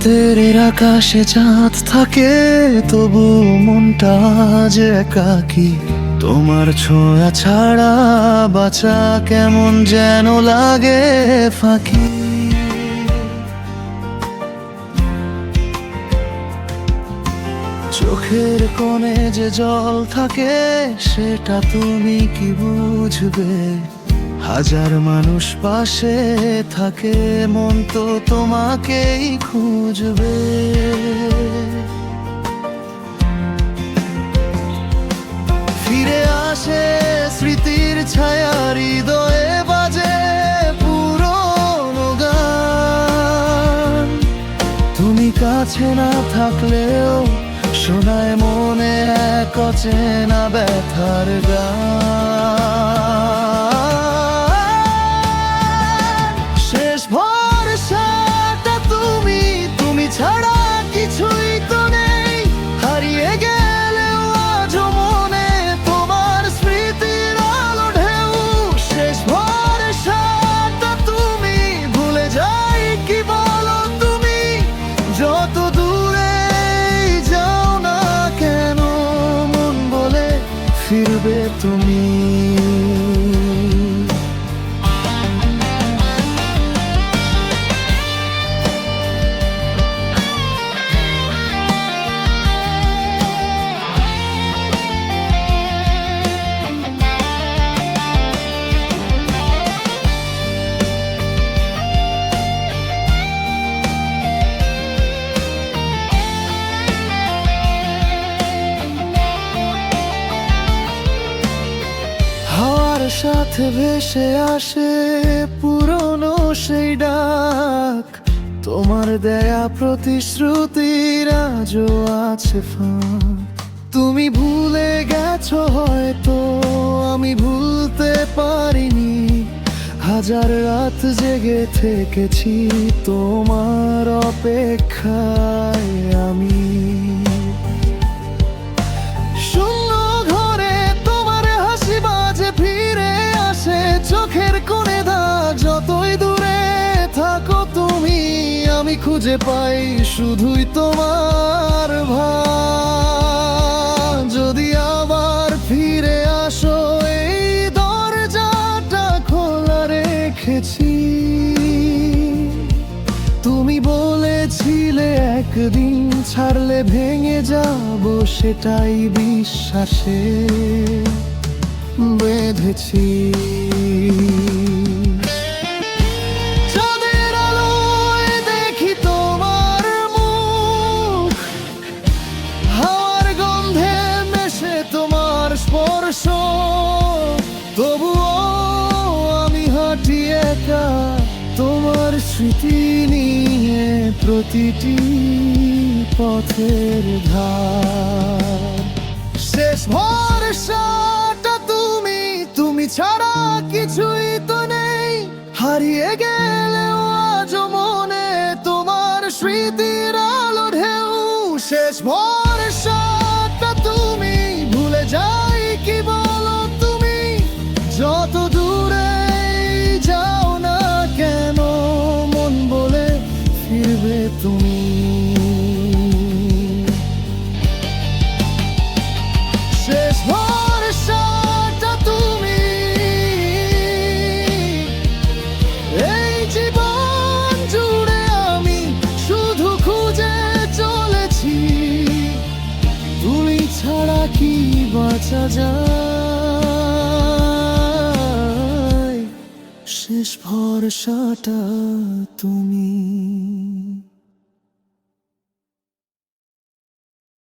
রাতের আকাশে চাঁদ থাকে, তবু মনটা আজ একাকী। তোমার ছোঁয়া ছাড়া বাঁচা কেমন যেন লাগে ফাঁকি। চোখের কোণে যে জল থাকে, সেটা তুমি কি বুঝবে? হাজার মানুষ পাশে থাকে, মন তো তোমাকেই খুঁজবে। ফিরে আসে স্মৃতির ছায়া, হৃদয়ে বাজে পুরনো গান। তুমি কাছে না থাকলেও শোনায় মনে এক অচেনা ব্যথার গান। শেষ ভরসাটা তুমি, তুমি ছাড়া কিছুই তো নেই। হারিয়ে গেলেও আজও মনে তোমার স্মৃতির আলো ঢেউ। শেষ ভরসাটা তুমি, ভুলে যাই কি বলো তুমি? যত দূরে যাও না কেন, মন বলে ফিরবে তুমি। হাওয়ার সাথে ভেসে আসে পুরনো সেই ডাক। তোমার দেয়া প্রতিশ্রুতির আজও আছে ফাঁক। তুমি ভুলে গেছো হয়তো, আমি ভুলতে পারিনি। হাজার রাত জেগে থেকেছি তোমার অপেক্ষায় আমি। চোখের কোণে দাগ, যতই দূরে থাকো তুমি, আমি খুঁজে পাই শুধুই তোমার ভাব। যদি আবার ফিরে আসো, এই দরজাটা খোলা রেখেছি। তুমি বলেছিলে একদিন ছাড়লে ভেঙে যাব, সেটাই বিশ্বাসে বেঁধেছি। চাঁদের আলোয় দেখি তোমার মুখ, হাওয়ার গন্ধে মেশে তোমার স্পর্শ। তবুও আমি হাঁটি একা তোমার স্মৃতি নিয়ে, প্রতিটি পথের ধার। শেষ ভরসাটা তুমি, তুমি ছাড়া কিছুই তো নেই। হারিয়ে গেলেও আজও মনে তোমার স্মৃতির আলো ঢেউ। শেষ ভরসাটা তুমি, ভুলে যাই কি বলো তুমি? যত দূরে যাও না কেন, মন বলে ফিরবে তুমি। শেষ ভরসাটা তুমি, এই জীবন জুড়ে আমি শুধু খুঁজে চলেছি। তুমি ছাড়া কি বাঁচা যায়? শেষ ভরসাটা তুমি।